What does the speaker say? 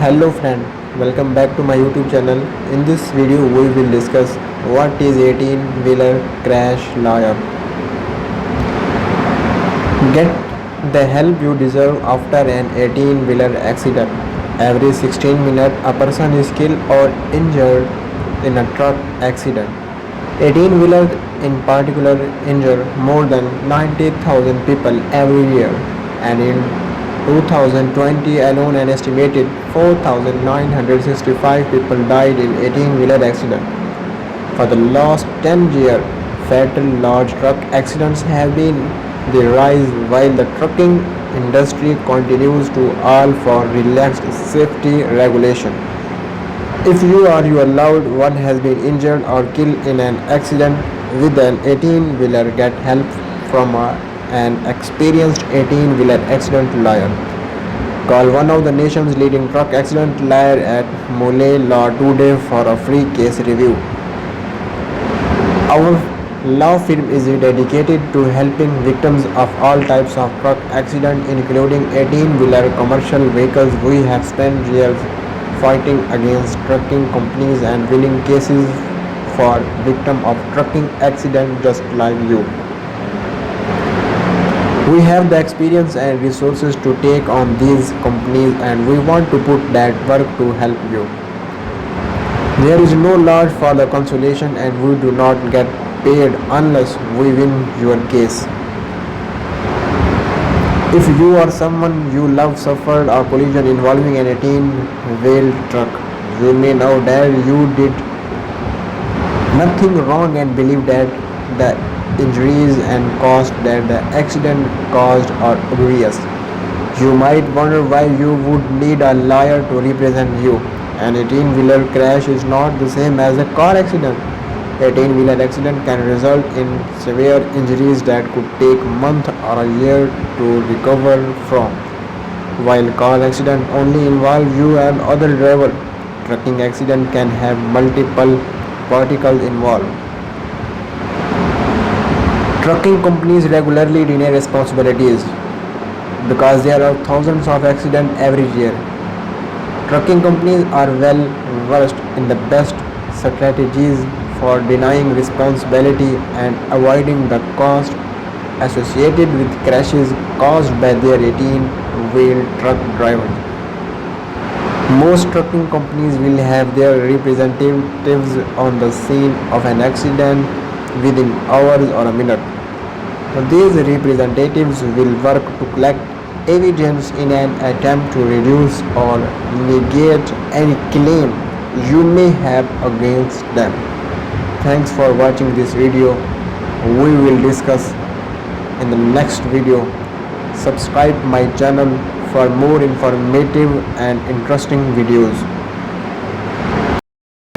Hello friend, welcome back to my YouTube channel. In this video we will discuss what is 18-wheeler crash lawyer. Get the help you deserve after an 18-wheeler accident. Every 16 minutes a person is killed or injured in a truck accident. 18-wheelers in particular injure more than 90,000 people every year, and in 2020 alone an estimated 4,965 people died in 18-wheeler accidents. For the last 10 years, fatal large truck accidents have been the rise while the trucking industry continues to call for relaxed safety regulation. If you or your loved one has been injured or killed in an accident with an 18-wheeler, get help from an experienced 18-wheeler accident lawyer. Call one of the nation's leading truck accident lawyer at Mole Law today for a free case review. Our law firm is dedicated to helping victims of all types of truck accidents, including 18-wheeler commercial vehicles. We have spent years fighting against trucking companies and winning cases for victims of trucking accidents just like you. We have the experience and resources to take on these companies, and we want to put that work to help you. There is no lodge for the consolation, and we do not get paid unless we win your case. If you or someone you love suffered a collision involving an 18-wheel truck, you may know that you did nothing wrong and believe that the injuries and cost that the accident caused are egregious. You might wonder why you would need a lawyer to represent you. An 18-wheeler crash is not the same as a car accident. 18-wheeler accident can result in severe injuries that could take months or a year to recover from, while car accident only involve you and other driver. Trucking accident can have multiple particles involved. Trucking companies regularly deny responsibilities because there are thousands of accidents every year. Trucking companies are well versed in the best strategies for denying responsibility and avoiding the cost associated with crashes caused by their 18-wheel truck drivers. Most trucking companies will have their representatives on the scene of an accident within hours or a minute. These representatives will work to collect evidence in an attempt to reduce or negate any claim you may have against them. Thanks for watching this video. We will discuss in the next video. Subscribe my channel for more informative and interesting videos.